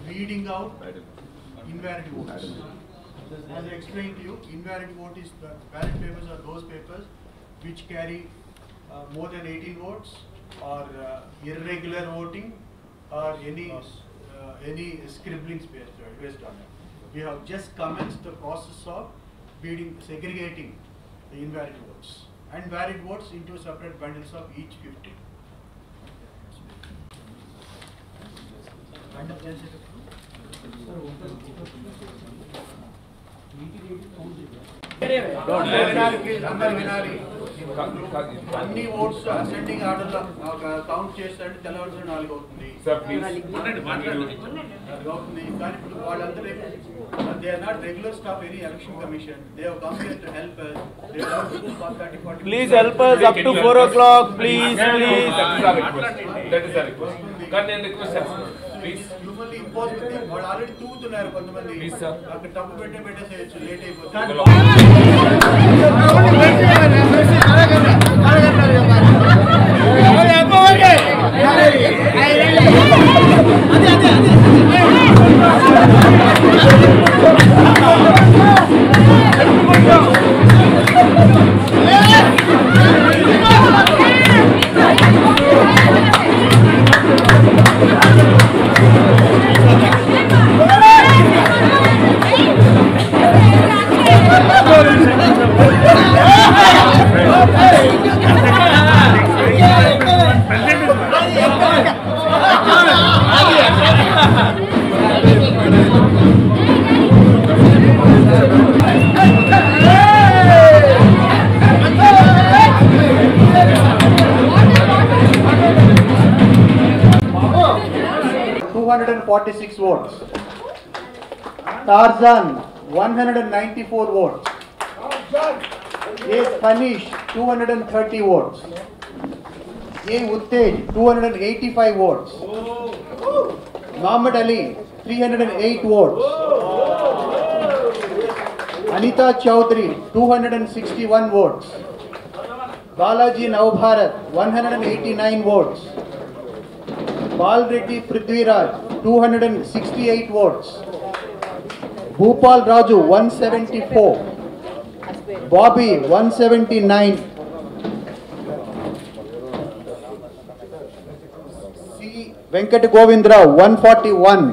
Reading out invalid votes. As I explained to you, invalid vote is the ballot papers are those papers which carry more than 18 votes or irregular voting or any scribblings based on it. We have just commenced the process of segregating the invalid votes and valid votes into separate bundles of each 50. అన్ని oats ascending order లో count చేస్తారంటే తెల్లవారుజామున 4 అవుతుంది. కానీ ఇప్పుడు వాళ్ళందరూ they are not regular staff any election commission. They have come here to help us. They have to do 30-40. Please help us up to 4 o'clock. Please. That is our request. Can I request, please? Humanly impossible. వాళ్ళు already తూగుతున్నారు కొంతమంది. అక్కడ తప్పు పెట్టేసేయచ్చు late అయిపోతుంది. votes. Tarzan 194 votes. A. Panish 230 votes. A. Uttej 285 votes. Muhammad Ali 308 votes. Anita Chowdhury 261 votes. Balaji Navbharat 189 votes. Balreddy Prithviraj 268 votes. Bhupal Raju 174. Bobby 179. C. Venkat Govindra 141.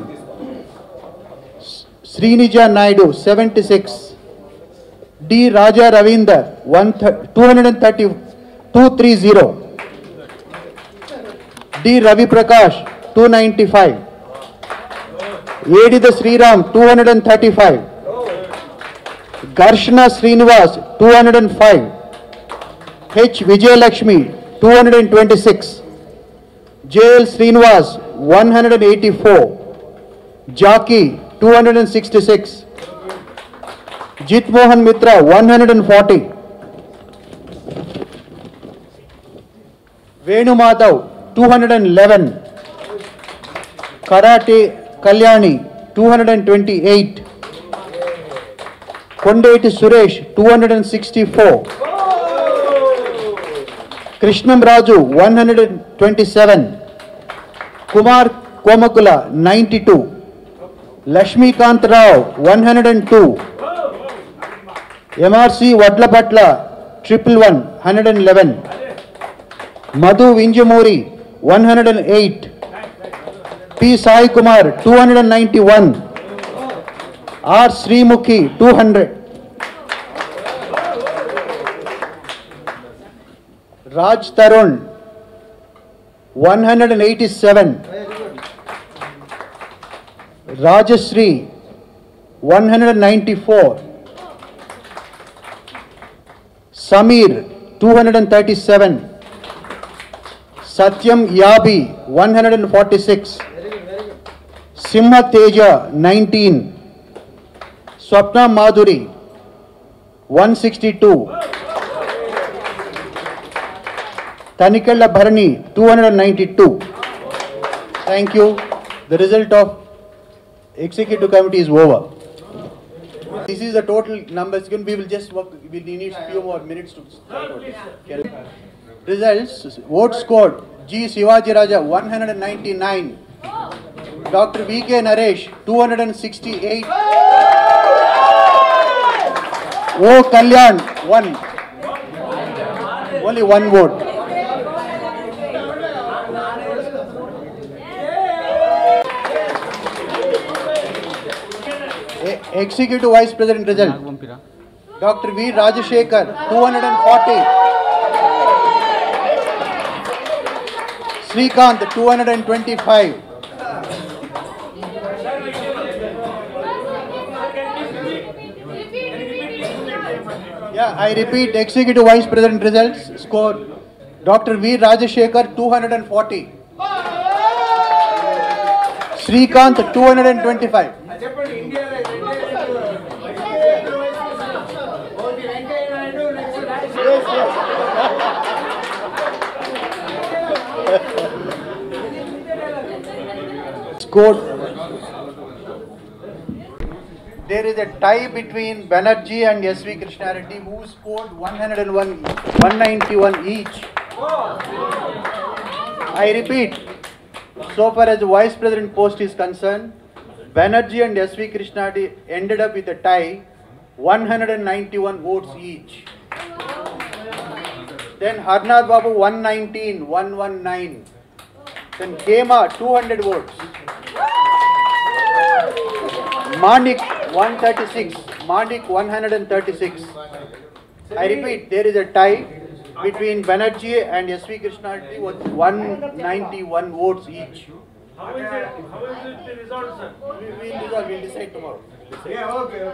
Srinija Naidu 76. D. Raja Ravinder 230. D. Ravi Prakash 295. Edida Sriram 235. Garshna Srinivas 205. H. Vijayalakshmi 226. J.L. Srinivas 184. Jaki 266. Jit Mohan Mitra 140. Venu Madhav 211. Karate Kalyani 228. Kondeti Suresh 264. Krishnam Raju 127. Kumar Komakula 92. Lashmi Kant Rao 102. MRC Vadlapatla 111. Madhu Vinjamuri 108. P. Sai Kumar 291. R. Srimukhi 200. Raj Tarun 187. Rajashree 194. Samir 237. Satyam Yabi 146. Simha Teja 19. Swapna Madhuri, 162. Tanikella Bharani, 292. Thank you. The result of executive committee is over. This is the total numbers. We will just work. We need few more minutes to start. Results. Vote scored. G. Shivaji Raja, 199. Dr. V.K. Naresh, 268. O. Kalyan, 1. Only one vote. Executive Vice President result. Dr. V. Rajashekar, 240. Srikanth, 225. Yeah, I repeat, Executive Vice President results score. Dr. V. Rajashekar, 240. Srikanth, 225. Scored. There is a tie between Banerjee and S.V. Krishna Reddy, who scored 191 each. I repeat, so far as the Vice President post is concerned, Banerjee and S.V. Krishna Reddy ended up with a tie, 191 votes each. Then Harnath Babu 119, 119. Then Kema 200 votes. Manik 136. Manik 136. I repeat, there is a tie between Banerjee and S.V. Krishna Reddy with 191 votes each. How is it the result, sir? We'll decide tomorrow. Yeah, okay.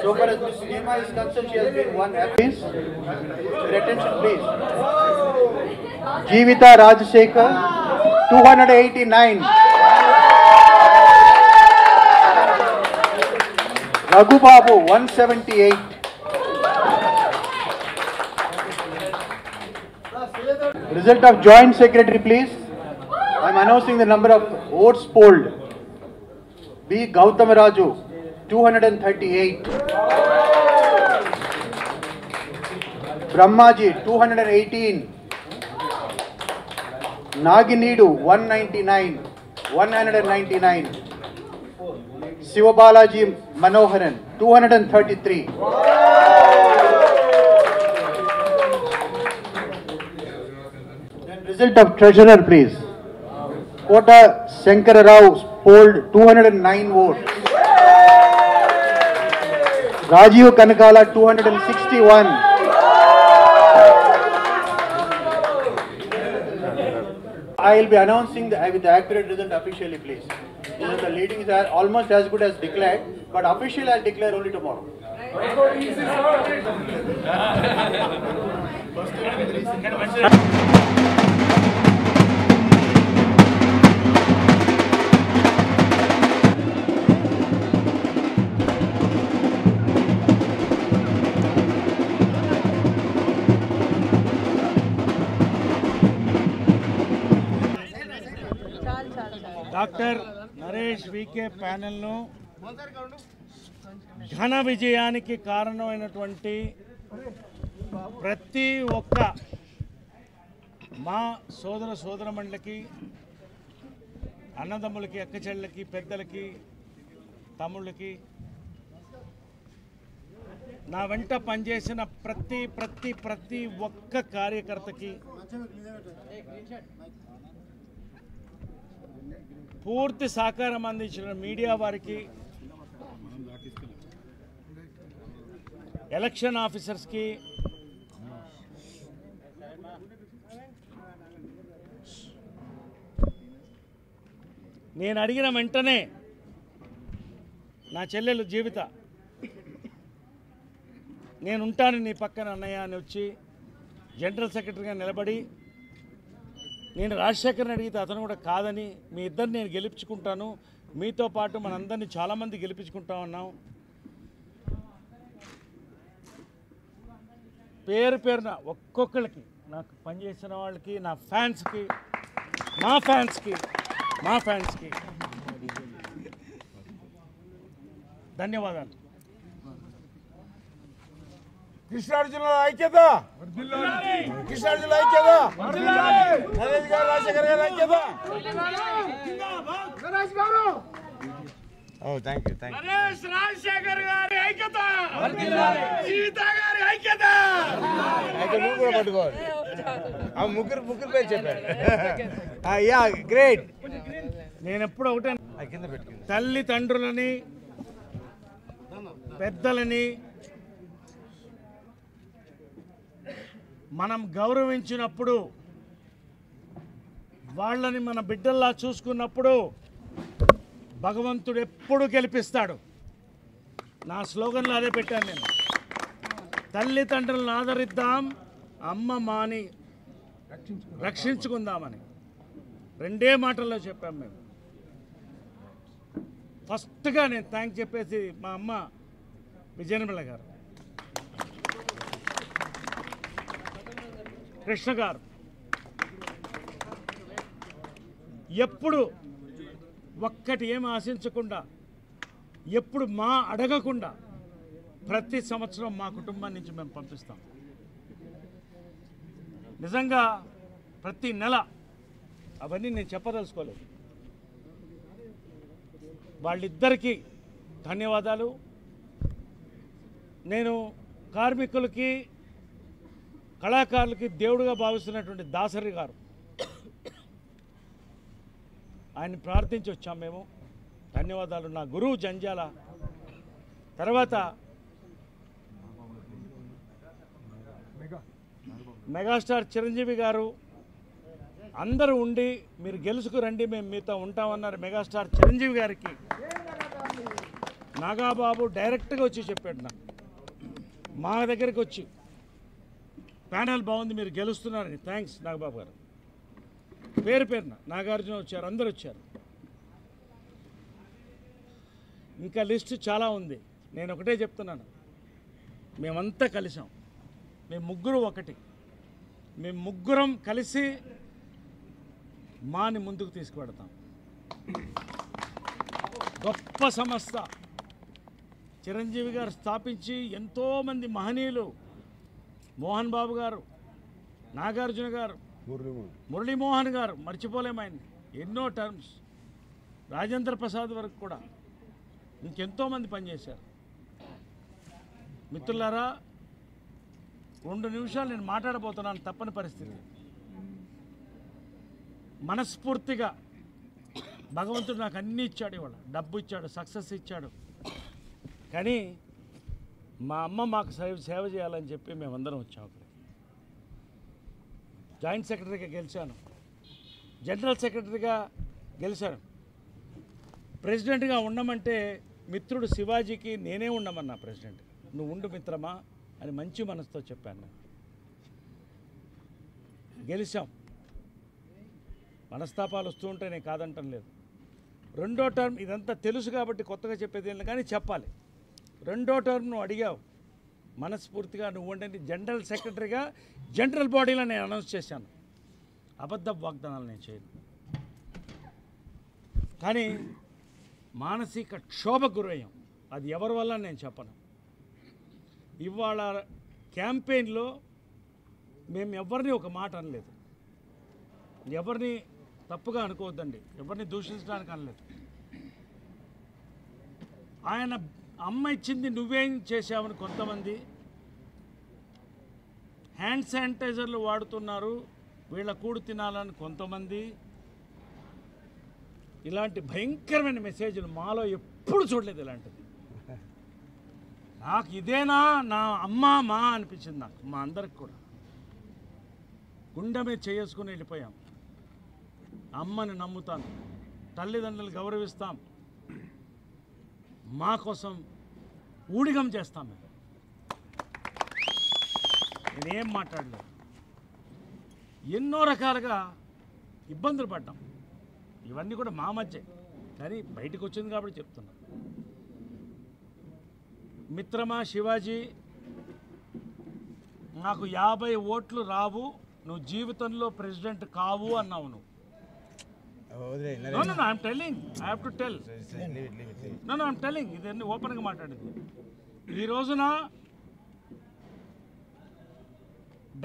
So far as Ms. Nema is concerned, she has been one. Please, your attention please. Jeevita Rajashekar, 289. Raghu Babu, 178. Result of Joint Secretary, please. I am announcing the number of votes polled. B. Gautam Raju, 238. Brahmaji, 218. Naginidu, 199. 199. Sivabalaji Manoharan, 233. Then result of treasurer, please. Kota Shankara Rao polled 209 votes. Rajiv Kanakala 261. I will be announcing with the accurate result officially, please. The leadings are almost as good as declared, but officially I will declare only tomorrow. Doctor Naresh వికే ప్యానెల్ను ఘన విజయానికి కారణమైనటువంటి ప్రతి ఒక్క మా సోదరమణులకి, అన్నదమ్ములకి, అక్కచెళ్ళకి, పెద్దలకి, తమ్ముళ్ళకి, నా వెంట పనిచేసిన ప్రతి ఒక్క కార్యకర్తకి పూర్తి సహకారం అందించిన మీడియా వారికి, ఎలక్షన్ ఆఫీసర్స్కి, నేను అడిగిన వెంటనే నా చెల్లెలు జీవిత నేనుంటాను నీ పక్కన అన్నయ్య అని వచ్చి జనరల్ సెక్రటరీగా నిలబడి, నేను రాజశేఖర్ని అడిగితే అతను కూడా కాదని, మీ ఇద్దరు నేను గెలుచుకుంటాను, మీతో పాటు మనందరినీ చాలామంది గెలిపించుకుంటా ఉన్నాం. పేరు పేరున ఒక్కొక్కరికి నాకు పనిచేసిన వాళ్ళకి, నా ఫ్యాన్స్కి, మా ఫ్యాన్స్కి ధన్యవాదాలు. కృష్ణార్జునుల ఐక్యత, కృష్ణార్జునుల ఐక్యత, నరేష్ గారు, రాజశేఖర్ గారు ఐక్యత. Thank you. రాజశేఖర్ గారి ఐక్యత, సీత గారి ఐక్యత. అయితే నువ్వు కూడా పట్టుకోవాలి. ఆ ముగ్గురు పేరు చెప్పారు. Yeah great. నేను ఎప్పుడు ఒకటే, కింద పెట్టుకుంది. తల్లిదండ్రులని, పెద్దలని మనం గౌరవించినప్పుడు, వాళ్ళని మన బిడ్డల్లా చూసుకున్నప్పుడు భగవంతుడు ఎప్పుడు గెలిపిస్తాడు. నా స్లోగన్లో అదే పెట్టాను నేను. తల్లిదండ్రులను ఆదరిద్దాం, అమ్మ మాని రక్షించుకుందామని రెండే మాటల్లో చెప్పాం మేము. ఫస్ట్గా నేను థ్యాంక్ చెప్పేసి మా అమ్మ విజయనిర్మల గారు, కృష్ణ గారు ఎప్పుడు ఒక్కటి ఏమి ఆశించకుండా, ఎప్పుడు మా అడగకుండా ప్రతి సంవత్సరం మా కుటుంబం నుంచి మేము పంపిస్తాం. నిజంగా ప్రతి నెల అవన్నీ నేను చెప్పదలుచుకోలేదు. వాళ్ళిద్దరికీ ధన్యవాదాలు. నేను కార్మికులకి, కళాకారులకి దేవుడుగా భావిస్తున్నటువంటి దాసరి గారు, ఆయన్ని ప్రార్థించి వచ్చాం మేము. ధన్యవాదాలు. నా గురువు జంజాల, తర్వాత మెగాస్టార్ చిరంజీవి గారు అందరూ ఉండి మీరు గెలుచుకురండి, మేము మీతో ఉంటామన్నారు. మెగాస్టార్ చిరంజీవి గారికి నాగాబాబు డైరెక్ట్గా వచ్చి చెప్పాడు నాకు, మా దగ్గరికి వచ్చి ప్యానెల్ బాగుంది, మీరు గెలుస్తున్నారని. థ్యాంక్స్ నాగబాబు గారు. పేరు పేరున నాగార్జున వచ్చారు, అందరు వచ్చారు. ఇంకా లిస్ట్ చాలా ఉంది. నేను ఒకటే చెప్తున్నాను, మేమంతా కలిసాం. మేము ముగ్గురు ఒకటి. మేము ముగ్గురం కలిసి మాని ముందుకు తీసుకువెడతాం. గొప్ప సంస్థ చిరంజీవి గారు స్థాపించి ఎంతోమంది మహనీయులు, మోహన్ బాబు గారు, నాగార్జున గారు, మురళీమోహన్ గారు, మర్చిపోలేము ఆయన, ఎన్నో టర్మ్స్, రాజేంద్ర ప్రసాద్ వరకు కూడా ఇంకెంతోమంది పనిచేశారు. మిత్రులారా, 2 నిమిషాలు నేను మాట్లాడబోతున్నాను, తప్పని పరిస్థితి. మనస్ఫూర్తిగా భగవంతుడు నాకు అన్నీ ఇచ్చాడు. ఇవాళ డబ్బు ఇచ్చాడు, సక్సెస్ ఇచ్చాడు. కానీ మా అమ్మ మాకు సేవ చేయాలని చెప్పి మేమందరం వచ్చాం. అక్కడ జాయింట్ సెక్రటరీగా గెలిచాను, జనరల్ సెక్రటరీగా గెలిచాను. ప్రెసిడెంట్గా ఉండమంటే మిత్రుడు శివాజీకి నేనే ఉండమన్నా. ప్రెసిడెంట్ నువ్వు ఉండు మిత్రమా అని మంచి మనసుతో చెప్పాను. గెలిచాం. మనస్తాపాలు వస్తూ ఉంటే నేను కాదంటం లేదు. 2వ టర్మ్ ఇదంతా తెలుసు కాబట్టి కొత్తగా చెప్పేది ఏం లేదు, కానీ చెప్పాలి. 2వ టర్మ్ నువ్వు అడిగావు, మనస్ఫూర్తిగా నువ్వు ఉండండి జనరల్ సెక్రటరీగా జనరల్ బాడీలో నేను అనౌన్స్ చేశాను. అబద్ధ వాగ్దానాలు నేను చేయను. కానీ మానసిక క్షోభకు గురయ్యాం. అది ఎవరి వల్ల నేను చెప్పను. ఇవాళ క్యాంపెయిన్లో మేము ఎవరిని ఒక మాట అనలేదు. ఎవరిని తప్పుగా అనుకోవద్దండి, ఎవరిని దూషించడానికి అనలేదు. ఆయన అమ్మ ఇచ్చింది నువ్వేం చేశావని కొంతమంది, హ్యాండ్ శానిటైజర్లు వాడుతున్నారు వీళ్ళ కూడు తినాలని కొంతమంది, ఇలాంటి భయంకరమైన మెసేజ్లు మాలో ఎప్పుడు చూడలేదు. ఇలాంటిది నాకు ఇదేనా నా అమ్మ మా అనిపించింది. నాకు మా అందరికి కూడా గుండె మీద చేసుకుని వెళ్ళిపోయాం. అమ్మని నమ్ముతాను, తల్లిదండ్రులు గౌరవిస్తాం, మా కోసం ఊడిగం చేస్తాం. నేనేం మాట్లాడలేదు. ఎన్నో రకాలుగా ఇబ్బందులు పడ్డాం. ఇవన్నీ కూడా మా మధ్య కానీ బయటకు వచ్చింది కాబట్టి చెప్తున్నా. మిత్రమా శివాజీ, నాకు 50 ఓట్లు రావు, నువ్వు జీవితంలో ప్రెసిడెంట్ కావు అన్నావు నువ్వు. I'm telling, I have to tell. I'm telling, ఇదన్నీ ఓపెన్గా మాట్లాడింది. ఈ రోజున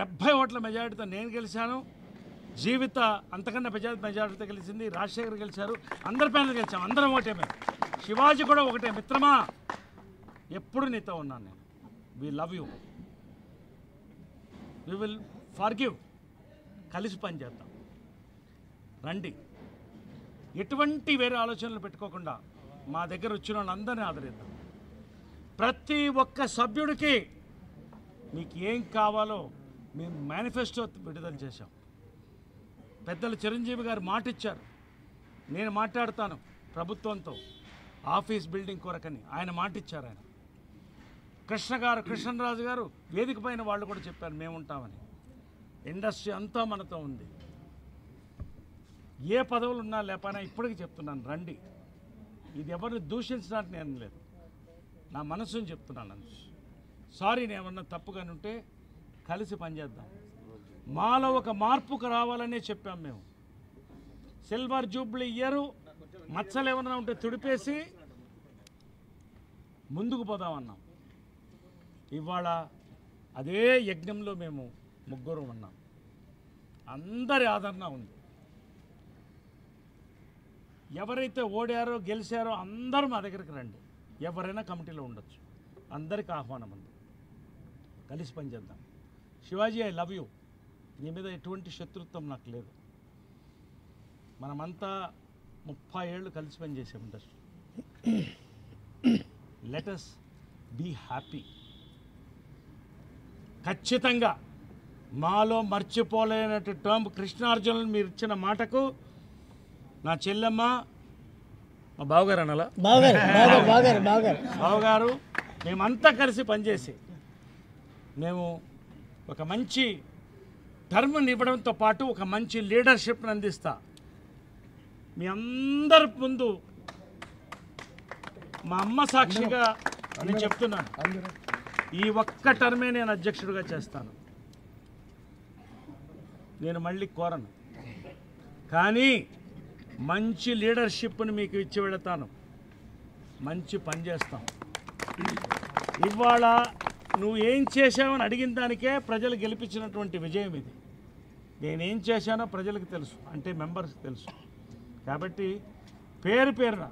70 ఓట్ల మెజారిటీతో నేను గెలిచాను. జీవిత అంతకన్నా మెజారిటీతో గెలిచింది. రాజశేఖర్ గెలిచారు. అందరి ప్యానల్ గెలిచాము. అందరం ఒకటే మేము. శివాజీ కూడా ఒకటే. మిత్రమా, ఎప్పుడు నీతో ఉన్నాను నేను. We love you, we will forgive. కలిసి పనిచేద్దాం, రండి. ఎటువంటి వేరే ఆలోచనలు పెట్టుకోకుండా మా దగ్గర వచ్చిన వాళ్ళందరినీ ఆదరిద్దాం. ప్రతి ఒక్క సభ్యుడికి మీకు ఏం కావాలో మేము మేనిఫెస్టో విడుదల చేశాం. పెద్దలు చిరంజీవి గారు మాట ఇచ్చారు, నేను మాట్లాడతాను ప్రభుత్వంతో ఆఫీస్ బిల్డింగ్ కొరకని. ఆయన మాట ఇచ్చారు. ఆయన కృష్ణరాజు గారు వేదిక పైన వాళ్ళు కూడా చెప్పారు మేము ఉంటామని. ఇండస్ట్రీ అంతా మనతో ఉంది. ఏ పదవులు ఉన్నా లేకపోయినా ఇప్పటికీ చెప్తున్నాను, రండి. ఇది ఎవరిని దూషించడానికి నేను లేదు, నా మనసుని చెప్తున్నాను అంతే. సారీ, నేను ఏమన్నా తప్పుగాని ఉంటే కలిసి పనిచేద్దాం. మాలో ఒక మార్పుకు రావాలనే చెప్పాం మేము. సిల్వర్ జూబ్లీ ఇయరు, మచ్చలు ఏమన్నా ఉంటే తుడిపేసి ముందుకు పోదామన్నాం. ఇవాళ అదే యజ్ఞంలో మేము ముగ్గురు ఉన్నాం. అందరి ఆదరణ ఉంది. ఎవరైతే ఓడారో గెలిచారో అందరూ మా దగ్గరికి రండి. ఎవరైనా కమిటీలో ఉండొచ్చు. అందరికీ ఆహ్వానం ఉంది. కలిసి పనిచేద్దాం. Shivaji, I love you. నీ మీద ఎటువంటి శత్రుత్వం నాకు లేదు. మనమంతా 30 ఏళ్ళు కలిసి పనిచేసాం industry. Let us be happy. ఖచ్చితంగా మాలో మర్చిపోలేనట్టు టర్మ్ కృష్ణార్జునులు మీరు ఇచ్చిన మాటకు నా చెల్లెమ్మ, మా బావగారు అనాలా, బావగారు, మేమంతా కలిసి పనిచేసి మేము ఒక మంచి టర్మ్ని ఇవ్వడంతో పాటు ఒక మంచి లీడర్షిప్ని అందిస్తా. మీ అందరి ముందు మా అమ్మ సాక్షిగా నేను చెప్తున్నాను, ఈ ఒక్క టర్మే నేను అధ్యక్షుడిగా చేస్తాను. నేను మళ్ళీ కోరను, కానీ మంచి లీడర్షిప్ని మీకు ఇచ్చి వెళతాను. మంచి పని చేస్తాం. ఇవాళ నువ్వు ఏం చేశావని అడిగిన దానికే ప్రజలు గెలిపించినటువంటి విజయం ఇది. నేనేం చేశానో ప్రజలకు తెలుసు, అంటే మెంబర్స్కి తెలుసు. కాబట్టి పేరున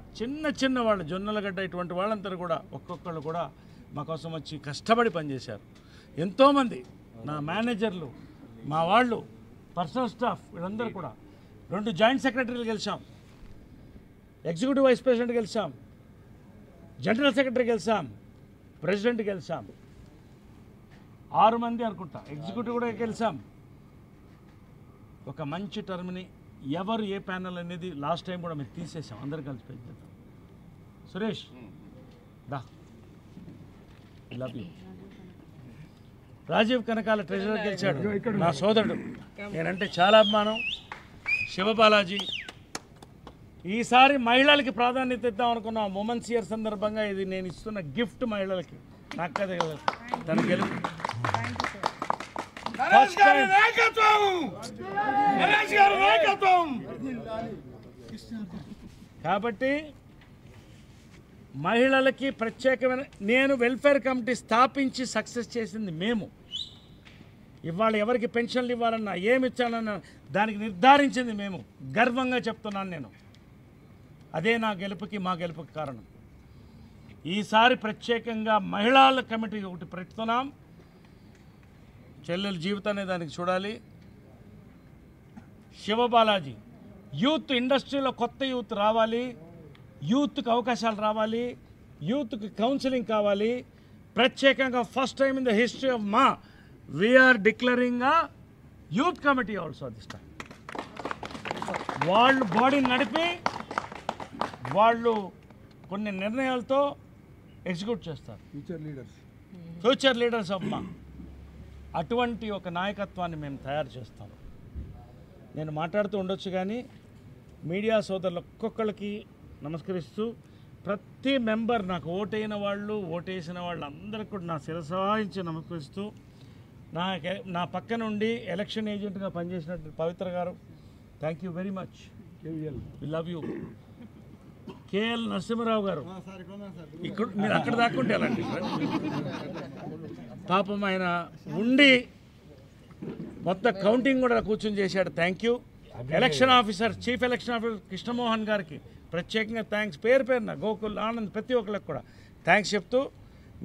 చిన్న వాళ్ళు, జొన్నలగడ్డ ఇటువంటి వాళ్ళందరూ కూడా ఒక్కొక్కళ్ళు కూడా మా కోసం వచ్చి కష్టపడి పనిచేశారు. ఎంతోమంది నా మేనేజర్లు, మా వాళ్ళు, పర్సనల్ స్టాఫ్, వీళ్ళందరూ కూడా. 2 జాయింట్ సెక్రటరీలు గెలిచాం, ఎగ్జిక్యూటివ్ వైస్ ప్రెసిడెంట్ గెలిచాం, జనరల్ సెక్రటరీ గెలిచాం, ప్రెసిడెంట్ గెలిచాం. 6 మంది అనుకుంటా ఎగ్జిక్యూటివ్ కూడా గెలిచాం. ఒక మంచి టర్మ్ని ఎవరు ఏ ప్యానల్ అనేది లాస్ట్ టైం కూడా మేము తీసేసాం. అందరు కలిసి పెంచేద్దాం. సురేష్ దా, love you. Rajeev Kanakala treasurer గెలిచాడు, నా సోదరుడు. నేనంటే చాలా అభిమానం. శివబాలాజీ, ఈసారి మహిళలకి ప్రాధాన్యత ఇద్దాం అనుకున్నాం. ఉమెన్స్ ఇయర్ సందర్భంగా ఇది నేను ఇస్తున్న గిఫ్ట్ మహిళలకి. నాకు కదా తన గెలుపు. కాబట్టి మహిళలకి ప్రత్యేకమైన, నేను వెల్ఫేర్ కమిటీ స్థాపించి సక్సెస్ చేసింది మేము. ఇవాళ ఎవరికి పెన్షన్లు ఇవ్వాలన్నా, ఏమి ఇచ్చాలన్నా దానికి నిర్ధారించింది మేము. గర్వంగా చెప్తున్నాను నేను. అదే నా గెలుపుకి, మా గెలుపుకి కారణం. ఈసారి ప్రత్యేకంగా మహిళల కమిటీ ఒకటి పెడుతున్నాం. చెల్లెల జీవితాన్ని దానికి చూడాలి. శివబాలాజీ, యూత్ ఇండస్ట్రీలో కొత్త యూత్ రావాలి, యూత్కి అవకాశాలు రావాలి, యూత్కి కౌన్సిలింగ్ కావాలి. ప్రత్యేకంగా first time in the history of MAA we're declaring a youth committee also this time. వాళ్ళు బాడీని నడిపి వాళ్ళు కొన్ని నిర్ణయాలతో ఎగ్జిక్యూట్ చేస్తారు. ఫ్యూచర్ లీడర్స్ ఆఫ్ మా. అటువంటి ఒక నాయకత్వాన్ని మేము తయారు చేస్తాం. నేను మాట్లాడుతూ ఉండొచ్చు, కానీ మీడియా సోదరులు ఒక్కొక్కరికి నమస్కరిస్తూ ప్రతి మెంబర్ నాకు ఓటైన వాళ్ళు ఓటేసిన వాళ్ళు అందరికీ కూడా నా శిరసాయించి నమస్కరిస్తూ నా పక్క నుండి ఎలక్షన్ ఏజెంట్గా పనిచేసినట్టు పవిత్ర గారు thank you very much, we love you. KL Narasimharao గారు ఇక్కడ మీరు అక్కడ దాక్కుంటే ఎలాంటి పాపం ఆయన ఉండి మొత్తం కౌంటింగ్ కూడా కూర్చొని చేశాడు, thank you. Election officer chief election officer Krishnamohan గారికి ప్రత్యేకంగా థ్యాంక్స్, పేరున గోకుల్ ఆనంద్ ప్రతి ఒక్కరికి కూడా థ్యాంక్స్ చెప్తూ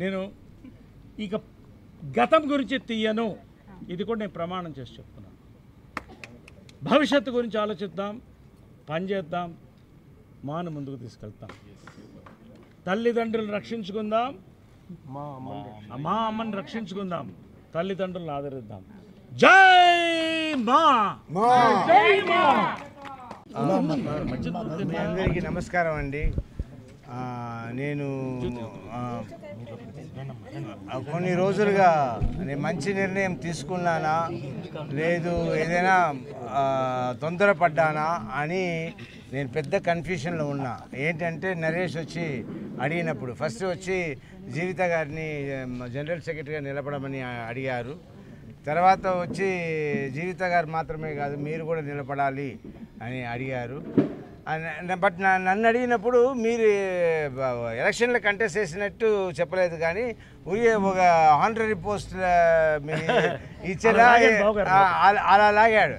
నేను ఇక గతం గురించి తీయను, ఇది కూడా నేను ప్రమాణం చేసి చెప్తున్నాను. భవిష్యత్తు గురించి ఆలోచిద్దాం, పనిచేద్దాం, మాను ముందుకు తీసుకెళ్తాం. తల్లిదండ్రులను రక్షించుకుందాం, మా అమ్మని రక్షించుకుందాం, తల్లిదండ్రులను ఆదరిద్దాం. జై మా, జై మా. అందరికీ నమస్కారం అండి. నేను కొన్ని రోజులుగా నేను మంచి నిర్ణయం తీసుకున్నానా లేదు ఏదైనా తొందరపడ్డానా అని నేను పెద్ద కన్ఫ్యూషన్లో ఉన్నా. ఏంటంటే నరేష్ వచ్చి అడిగినప్పుడు ఫస్ట్ వచ్చి జీవిత గారిని జనరల్ సెక్రటరీగా నిలబడమని అడిగారు. తర్వాత వచ్చి జీవిత గారు మాత్రమే కాదు మీరు కూడా నిలబడాలి అని అడిగారు. బట్ నన్ను అడిగినప్పుడు మీరు ఎలక్షన్లో కంటెస్ట్ చేసినట్టు చెప్పలేదు, కానీ ఒక ఆనరీ పోస్ట్ ఇచ్చేలా అలా లాగాడు.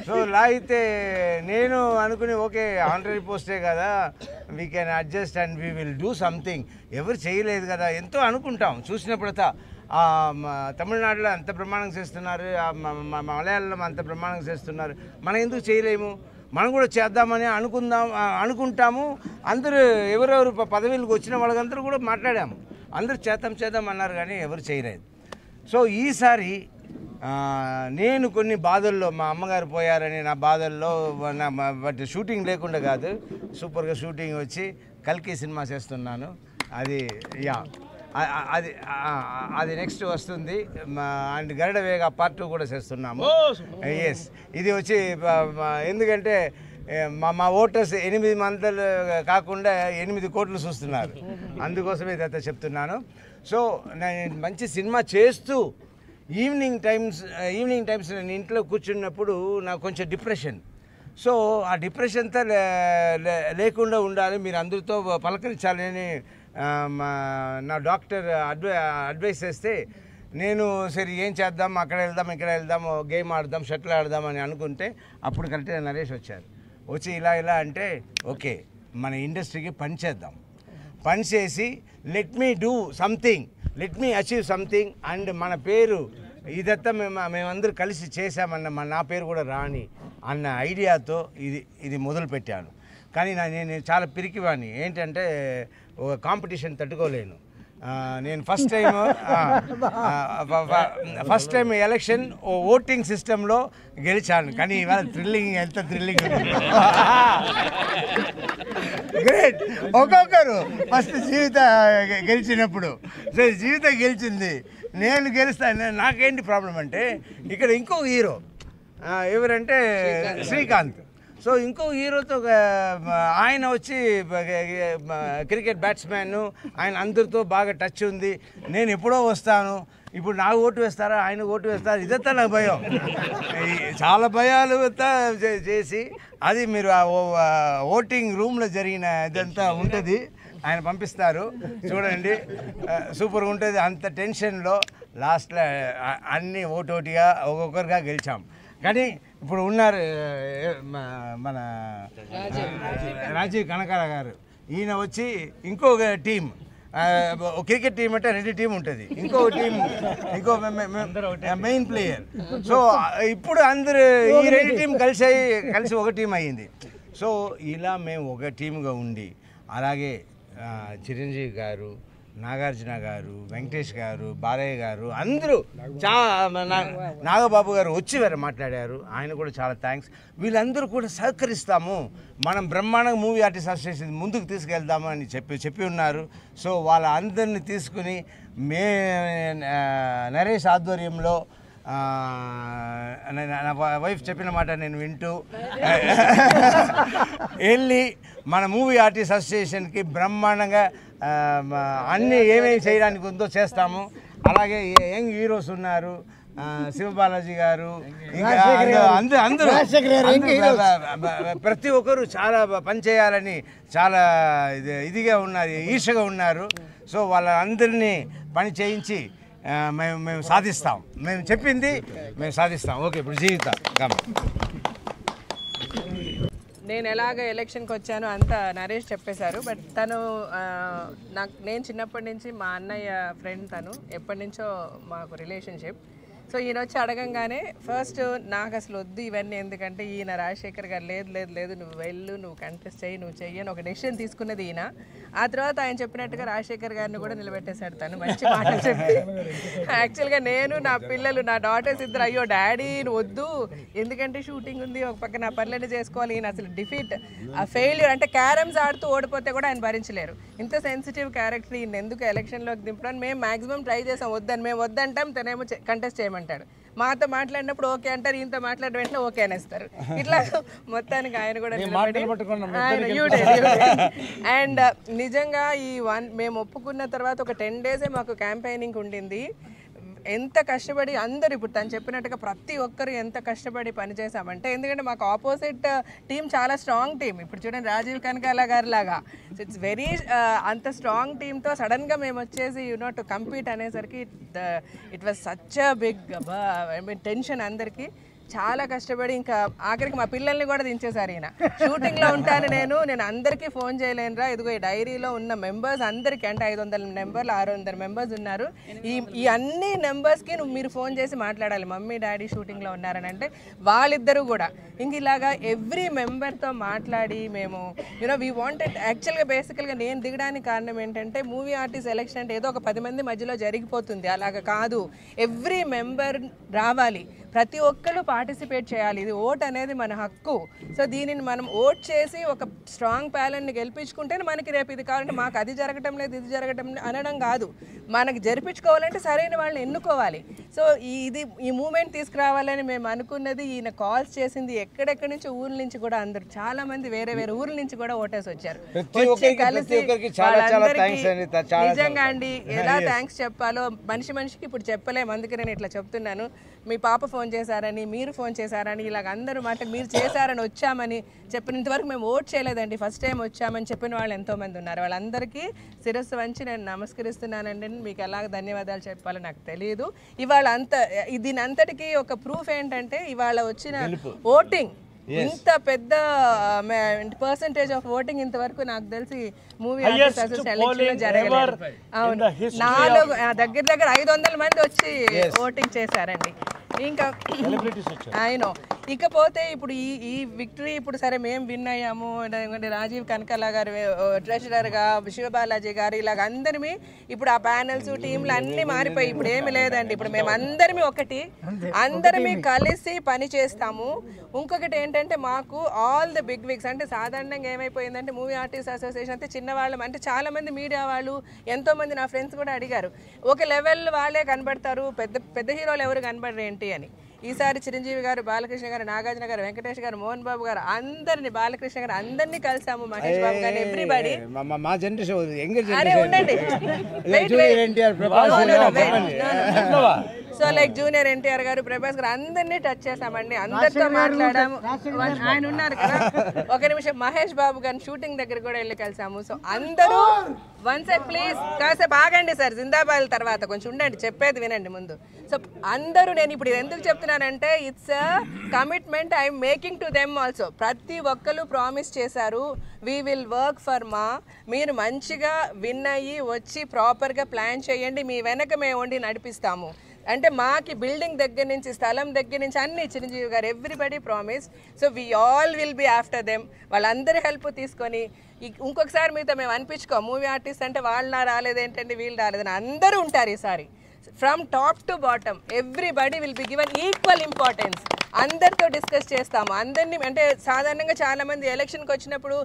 సో లాగితే నేను అనుకుని ఓకే ఆనరీ పోస్టే కదా, we can adjust and we will do something. ఎవరు చేయలేదు కదా, ఎంతో అనుకుంటాం చూసినప్పుడు. తమిళనాడులో అంత ప్రమాణం చేస్తున్నారు, మలయాళంలో అంత ప్రమాణం చేస్తున్నారు, మనం ఎందుకు చేయలేము, మనం కూడా చేద్దామని అనుకుంటాము. అందరూ ఎవరెవరు పదవిలకు వచ్చిన వాళ్ళందరూ కూడా మాట్లాడాము, అందరూ చేద్దాం అన్నారు, కానీ ఎవరు చేయలేదు. సో ఈసారి నేను కొన్ని బాధల్లో మా అమ్మగారు పోయారని నా బాధల్లో బట్ షూటింగ్ లేకుండా కాదు, సూపర్గా షూటింగ్ వచ్చి కల్కి సినిమా చేస్తున్నాను. అది అది నెక్స్ట్ వస్తుంది. అండ్ గరుడ వేగ పార్ట్ 2 కూడా చేస్తున్నాము. ఎస్, ఇది వచ్చి ఎందుకంటే మా ఓటర్స్ 8 మంత్లు కాకుండా 8 కోట్లు చూస్తున్నారు, అందుకోసమే ఇదంతా చెప్తున్నాను. సో నేను మంచి సినిమా చేస్తూ ఈవినింగ్ టైమ్స్ నేను ఇంట్లో కూర్చున్నప్పుడు నాకు కొంచెం డిప్రెషన్. సో ఆ డిప్రెషన్తో లేకుండా ఉండాలి, మీరు అందరితో పలకరించాలని నా డాక్టర్ అడ్వైస్ చేస్తే నేను సరే ఏం చేద్దాం, అక్కడ వెళ్దాం ఇక్కడ వెళ్దాం, గేమ్ ఆడదాం, షటిల్ ఆడదాం అని అనుకుంటే అప్పుడు కరెక్ట్గా నరేష్ వచ్చారు. వచ్చి ఇలా అంటే ఓకే మన ఇండస్ట్రీకి పని చేద్దాం, పని చేసి let me do something, let me achieve something. And మన పేరు ఇదంతా మేమందరూ కలిసి చేశామన్న నా పేరు కూడా రాని అన్న ఐడియాతో ఇది మొదలుపెట్టాను. కానీ నేను చాలా పిరికివాణ్ణి, ఏంటంటే ఒక కాంపిటీషన్ తట్టుకోలేను. నేను ఫస్ట్ టైం ఎలక్షన్ ఓటింగ్ సిస్టంలో గెలిచాను, కానీ ఇవాళ ఎంత థ్రిల్లింగ్ ఉంది. గ్రేట్, ఒక్కొక్కరు ఫస్ట్ జీవిత గెలిచినప్పుడు సో జీవిత గెలిచింది, నేను గెలుస్తాను. నాకేంటి ప్రాబ్లం అంటే ఇక్కడ ఇంకో హీరో ఎవరంటే శ్రీకాంత్. సో ఇంకో హీరోతో ఆయన వచ్చి క్రికెట్ బ్యాట్స్మెన్, ఆయన అందరితో బాగా టచ్ ఉంది. నేను ఎప్పుడో వస్తాను, ఇప్పుడు నాకు ఓటు వేస్తారా ఆయన ఓటు వేస్తారా, ఇదంతా నాకు భయం. చాలా భయాలు చేసి అది మీరు ఓటింగ్ రూమ్లో జరిగిన ఇదంతా ఉంటుంది, ఆయన పంపిస్తారు చూడండి, సూపర్గా ఉంటుంది. అంత టెన్షన్లో లాస్ట్లో అన్నీ ఓటోటిగా ఒక్కొక్కరిగా గెలిచాం. కానీ ఇప్పుడు ఉన్నారు మన రాజీవ్ కనకాల గారు, ఈయన వచ్చి ఇంకొక టీం, క్రికెట్ టీం అంటే 2 టీం ఉంటుంది, ఇంకో మెయిన్ ప్లేయర్. సో ఇప్పుడు అందరూ ఈ 2 టీం కలిసి ఒక టీం అయ్యింది. సో ఇలా మేము ఒక టీంగా ఉండి, అలాగే చిరంజీవి గారు, నాగార్జున గారు, వెంకటేష్ గారు, బాలయ్య గారు అందరూ నాగబాబు గారు వచ్చి మాట్లాడారు, ఆయన కూడా చాలా థ్యాంక్స్. వీళ్ళందరూ కూడా సహకరిస్తాము, మనం బ్రహ్మాండంగా మూవీ ఆర్టిస్ట్ అసోసియేషన్ ముందుకు తీసుకెళ్దాము అని చెప్పి ఉన్నారు. సో వాళ్ళ అందరినీ తీసుకుని నరేష్ ఆధ్వర్యంలో నా వైఫ్ చెప్పిన మాట నేను వింటూ వెళ్ళి మన మూవీ ఆర్టిస్ట్ అసోసియేషన్కి బ్రహ్మాండంగా అన్నీ ఏమేమి చేయడానికి ఉందో చేస్తాము. అలాగే యంగ్ హీరోస్ ఉన్నారు, శివబాలాజీ గారు, ఇంకా అందరూ ప్రతి ఒక్కరు చాలా పనిచేయాలని చాలా ఇదిగా ఉన్నారు, ఈర్షగా ఉన్నారు. సో వాళ్ళందరినీ పని చేయించి మేము సాధిస్తాం. మేము చెప్పింది మేము సాధిస్తాం. ఓకే, ఇప్పుడు జీవితం నేను ఎలాగ ఎలక్షన్కి వచ్చానో అంతా నరేష్ చెప్పేశారు. బట్ తను నేను చిన్నప్పటి నుంచి మా అన్నయ్య ఫ్రెండ్, తను ఎప్పటి నుంచో మాకు రిలేషన్షిప్. సో ఈయన వచ్చి అడగంగానే ఫస్ట్ నాకు అసలు వద్దు ఇవన్నీ, ఎందుకంటే ఈయన రాజశేఖర్ గారు లేదు నువ్వు వెళ్ళు, నువ్వు కంటెస్ట్ చేయి, నువ్వు చెయ్యని ఒక డెసిషన్ తీసుకున్నది ఈయన. ఆ తర్వాత ఆయన చెప్పినట్టుగా రాజశేఖర్ గారిని కూడా నిలబెట్టేశాడు తను, మంచి మాటలు చెప్పి. యాక్చువల్గా నేను, నా పిల్లలు, నా డాటర్స్ ఇద్దరు అయ్యో డాడీ నువ్వు వద్దు, ఎందుకంటే షూటింగ్ ఉంది, ఒక పక్క నా పనులన్నీ చేసుకోవాలి. ఈయన అసలు డిఫీట్, ఆ ఫెయిల్యూర్, అంటే క్యారమ్స్ ఆడుతూ ఓడిపోతే కూడా ఆయన భరించలేరు. ఇంత సెన్సిటివ్ క్యారెక్టర్ ఈయన ఎందుకు ఎలక్షన్లోకి దింపడానికి మేము మ్యాక్సిమం ట్రై చేసాం, వద్దని మేము వద్దంటాం, తనేమో కంటెస్ట్ చేయమంటాడు. మాతో మాట్లాడినప్పుడు ఓకే అంటారు, ఈయనతో మాట్లాడిన వెంటనే ఓకే అనేస్తారు. ఇట్లా మొత్తానికి ఆయన కూడా అండ్ నిజంగా మేము ఒప్పుకున్న తర్వాత ఒక 10 days మాకు క్యాంపెయినింగ్ ఉండింది. ఎంత కష్టపడి అందరూ, ఇప్పుడు తను చెప్పినట్టుగా ప్రతి ఒక్కరు ఎంత కష్టపడి పనిచేసామంటే, ఎందుకంటే మాకు ఆపోజిట్ టీం చాలా స్ట్రాంగ్ టీం. ఇప్పుడు చూడండి రాజీవ్ కనకాల గారి లాగా ఇట్స్ వెరీ అంత స్ట్రాంగ్ టీంతో సడన్గా మేము వచ్చేసి టు కంపీట్ అనేసరికి it was such a big tension అందరికీ. చాలా కష్టపడి ఇంకా ఆఖరికి మా పిల్లల్ని కూడా దించేశారు ఈయన. షూటింగ్లో ఉంటాను నేను అందరికీ ఫోన్ చేయలేనురా, ఇదిగో ఈ డైరీలో ఉన్న మెంబర్స్ అందరికీ, అంటే 500 మెంబర్లు 600 మెంబర్స్ ఉన్నారు, ఈ అన్ని నెంబర్స్కి మీరు ఫోన్ చేసి మాట్లాడాలి, మమ్మీ డాడీ షూటింగ్లో ఉన్నారని. అంటే వాళ్ళిద్దరూ కూడా ఇంక ఇలాగా ఎవ్రీ మెంబర్తో మాట్లాడి మేము వీ వాంటెడ్. యాక్చువల్గా బేసికల్గా నేను దిగడానికి కారణం ఏంటంటే, మూవీ ఆర్టిస్ట్ ఎలక్షన్ అంటే ఏదో ఒక 10 మంది మధ్యలో జరిగిపోతుంది, అలాగా కాదు. ఎవ్రీ మెంబర్ రావాలి, ప్రతి ఒక్కరు పార్టిసిపేట్ చేయాలి. ఇది ఓట్ అనేది మన హక్కు. సో దీనిని మనం ఓట్ చేసి ఒక స్ట్రాంగ్ ప్యాలెంట్ని గెలిపించుకుంటేనే మనకి రేపు ఇది కావాలంటే మాకు అది జరగటం లేదు ఇది జరగటం అనడం కాదు, మనకి జరిపించుకోవాలంటే సరైన వాళ్ళని ఎన్నుకోవాలి. సో ఈ మూమెంట్ తీసుకురావాలని మేము అనుకున్నది. ఈయన కాల్స్ చేసింది ఎక్కడెక్కడి నుంచి, ఊర్ల నుంచి కూడా అందరు చాలా మంది వేరే ఊర్ల నుంచి కూడా ఓటేసి వచ్చారు. కలిసి నిజంగా అండి ఎలా థ్యాంక్స్ చెప్పాలో మనిషికి ఇప్పుడు చెప్పలేము. అందుకే నేను ఇట్లా చెప్తున్నాను. మీ పాప ఫోన్ చేశారని, మీరు ఫోన్ చేశారని, ఇలాగ అందరూ మాట మీరు చేశారని వచ్చామని చెప్పినంతవరకు మేము ఓట్ చేయలేదండి, ఫస్ట్ టైం వచ్చామని చెప్పిన వాళ్ళు ఎంతోమంది ఉన్నారు. వాళ్ళందరికీ శిరస్సు వంచి నేను నమస్కరిస్తున్నానండి. మీకు ఎలాగ ధన్యవాదాలు చెప్పాలో నాకు తెలియదు. ఇవాళ దీని అంతటికీ ఒక ప్రూఫ్ ఏంటంటే, ఇవాళ వచ్చిన ఓటింగ్ ఇంత పెద్ద పర్సెంటేజ్ ఆఫ్ ఓటింగ్ ఇంతవరకు నాకు తెలిసి మూవీ ఆర్టిస్ట్ అసోసియేషన్ జరగలేదు. అవును, 4 దగ్గర 500 మంది వచ్చి ఓటింగ్ చేశారండి. ఇంకా ఆయన ఇకపోతే ఇప్పుడు ఈ విక్టరీ ఇప్పుడు సరే మేము విన్ అయ్యాము. రాజీవ్ కనకాల గారు ట్రెజరర్గా, శివబాలాజీ గారు ఇలాగ అందరిమీ ఇప్పుడు ఆ ప్యానెల్స్ టీంలు అన్నీ మారిపోయి ఇప్పుడు ఏమి లేదండి. ఇప్పుడు మేము అందరిమీ అందరిమీ కలిసి పని చేస్తాము. ఇంకొకటి ఏంటంటే, మాకు ఆల్ ది బిగ్ విగ్స్, అంటే సాధారణంగా ఏమైపోయిందంటే మూవీ ఆర్టిస్ట్ అసోసియేషన్ అంటే చిన్నవాళ్ళం, అంటే చాలామంది మీడియా వాళ్ళు ఎంతోమంది నా ఫ్రెండ్స్ కూడా అడిగారు, ఒక లెవెల్ వాళ్ళే కనబడతారు, పెద్ద హీరోలు ఎవరు కనబడరు ఏంటి అని. ఈసారి చిరంజీవి గారు, బాలకృష్ణ గారు, నాగార్జున గారు, వెంకటేష్ గారు, మోహన్ బాబు గారు అందరినీ, బాలకృష్ణ గారు అందరినీ కలిసాము, మహేష్ బాబు గారు, ఎవ్రీబడి. అరే ఉండండి, సో లైక్ జూనియర్ ఎన్టీఆర్ గారు, ప్రభాస్ గారు అందరినీ టచ్ చేసామండి, అందరితో మాట్లాడాము. ఆయన ఉన్నారు కదా, ఒక నిమిషం, మహేష్ బాబు గారిని షూటింగ్ దగ్గర కూడా వెళ్ళి కలిసాము. సో అందరూ వన్ సెకండ్ ప్లీజ్, కాసేపు ఆగండి సార్, జిందాబాద్ తర్వాత కొంచెం ఉండండి, చెప్పేది వినండి ముందు. సో అందరూ, నేను ఇప్పుడు ఎందుకు చెప్తున్నానంటే, it's a commitment I'm making to them also. ప్రతి ఒక్కరు ప్రామిస్ చేశారు, వీ విల్ వర్క్ ఫర్ మీరు మంచిగా విన్ అయ్యి వచ్చి ప్రాపర్గా ప్లాన్ చేయండి, మీ వెనక మేము వండి నడిపిస్తాము. అంటే మాకి బిల్డింగ్ దగ్గర నుంచి, స్థలం దగ్గర నుంచి అన్ని చిరంజీవి గారు everybody promise. So we all will be after them. వాళ్ళందరి హెల్ప్ తీసుకొని ఇంకొకసారి మీతో మేము అనిపించుకో, మూవీ ఆర్టిస్ట్ అంటే వాళ్ళు రాలేదేంటండి, వీళ్ళు రాలేదని, అందరూ ఉంటారు ఈసారి. From top to bottom everybody will be given equal importance. అందరితో డిస్కస్ చేస్తాము, అందరినీ. అంటే సాధారణంగా చాలామంది ఎలక్షన్కి వచ్చినప్పుడు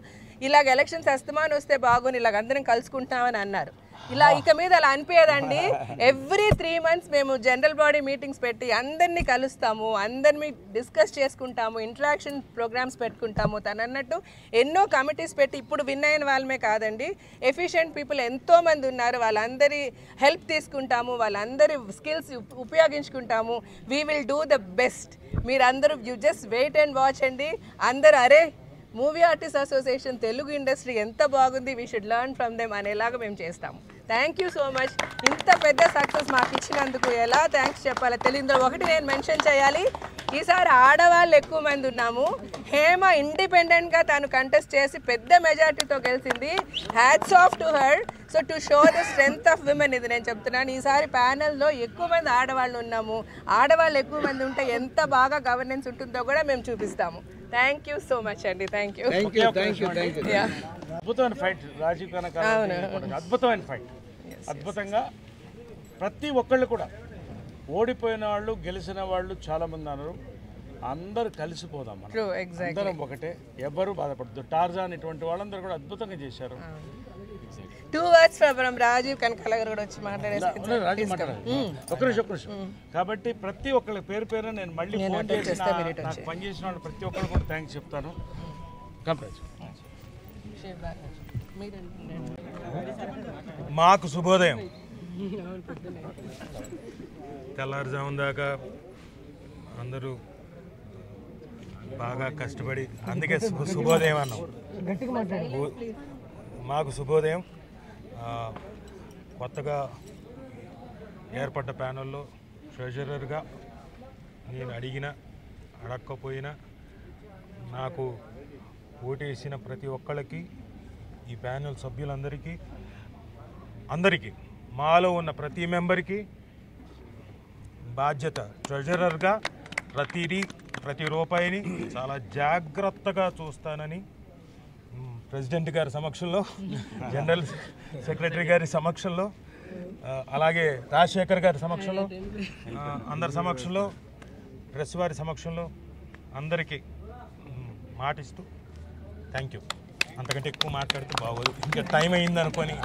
ఇలాగ ఎలక్షన్స్ అస్తమానం వస్తే బాగుని ఇలాగ అందరం కలుసుకుంటామని అన్నారు. ఇలా ఇక మీద అలా అనిపించదండి. ఎవ్రీ 3 months మేము జనరల్ బాడీ మీటింగ్స్ పెట్టి అందరినీ కలుస్తాము, అందరినీ డిస్కస్ చేసుకుంటాము, ఇంటరాక్షన్ ప్రోగ్రామ్స్ పెట్టుకుంటాము. తను అన్నట్టు ఎన్నో కమిటీస్ పెట్టి ఇప్పుడు విన్ అయిన వాళ్ళమే కాదండి, ఎఫిషియెంట్ పీపుల్ ఎంతోమంది ఉన్నారు, వాళ్ళందరి హెల్ప్ తీసుకుంటాము, వాళ్ళందరి స్కిల్స్ ఉపయోగించుకుంటాము. We will do the best. మీరందరూ you just wait and watch అండి. అందరూ అరే movie artist association Telugu industry ఎంత బాగుంది, we should learn from them అనేలాగా మేము చేస్తాము. Thank you so much. ఇంత పెద్ద సక్సెస్ మాకు ఇచ్చినందుకు ఎలా థ్యాంక్స్ చెప్పాలో తెలియదు. ఒకటి నేను మెన్షన్ చేయాలి, ఈసారి ఆడవాళ్ళు ఎక్కువ మంది ఉన్నాము. హేమ ఇండిపెండెంట్గా తను కంటెస్ట్ చేసి పెద్ద మెజార్టీతో గెలిచింది. Hats off to her. So to show the strength of women ఇది నేను చెప్తున్నాను. ఈసారి ప్యానెల్లో ఎక్కువ మంది ఆడవాళ్ళు ఉన్నాము. ఆడవాళ్ళు ఎక్కువ మంది ఉంటే ఎంత బాగా గవర్నెన్స్ ఉంటుందో కూడా మేము చూపిస్తాము. థ్యాంక్ యూ సో మచ్ అండి. Thank you. అద్భుతమైన ఫైట్ రాజీవ్ కనక, అద్భుతమైన ఫైట్. అద్భుతంగా ప్రతి ఒక్కళ్ళు కూడా ఓడిపోయిన వాళ్ళు గెలిచిన వాళ్ళు చాలా మంది అన్నారు. అందరూ కలిసిపోదాం, అందరం ఒకటే, ఎవరు బాధపడద్దు. టార్జాన్ ఇటువంటి వాళ్ళందరూ కూడా అద్భుతంగా చేశారు. 2 words from రాజీవ్ కనకాల గారు కూడా వచ్చి మాట్లాడేసి రాజీవ్ మాట్లాడారు. ఒక్క నిమిషం. కాబట్టి ప్రతి ఒక్కళ్ళ పేరు పేరు నేను మళ్ళీ ఫోన్ చేసి నాకు పనిచేసిన వాళ్ళు ప్రతి ఒక్కరు కూడా థ్యాంక్స్ చెప్తాను. కంప్రాజ్ మాకు శుభోదయం. తెల్లారుజామున దాకా అందరూ బాగా కష్టపడి, అందుకే శుభోదయం అన్నాం. మాకు శుభోదయం. కొత్తగా ఏర్పడ్డ ప్యానెల్లో ట్రెజరర్గా నేను అడగకపోయినా నాకు ఓటేసిన ప్రతి ఒక్కళ్ళకి, ఈ ప్యానెల్ సభ్యులందరికీ, అందరికీ, మాలో ఉన్న ప్రతి మెంబర్కి బాధ్యత. ట్రెజరర్గా ప్రతి రూపాయిని చాలా జాగ్రత్తగా చూస్తానని ప్రెసిడెంట్ గారి సమక్షంలో, జనరల్ సెక్రటరీ గారి సమక్షంలో, అలాగే రాజశేఖర్ గారి సమక్షంలో, అందరి సమక్షంలో, ప్రెస్ వారి సమక్షంలో అందరికీ మాటిస్తూ థ్యాంక్ యూ. అంతకంటే ఎక్కువ మాట్లాడితే బాగోదు, ఇంకా టైం అయింది అనుకొని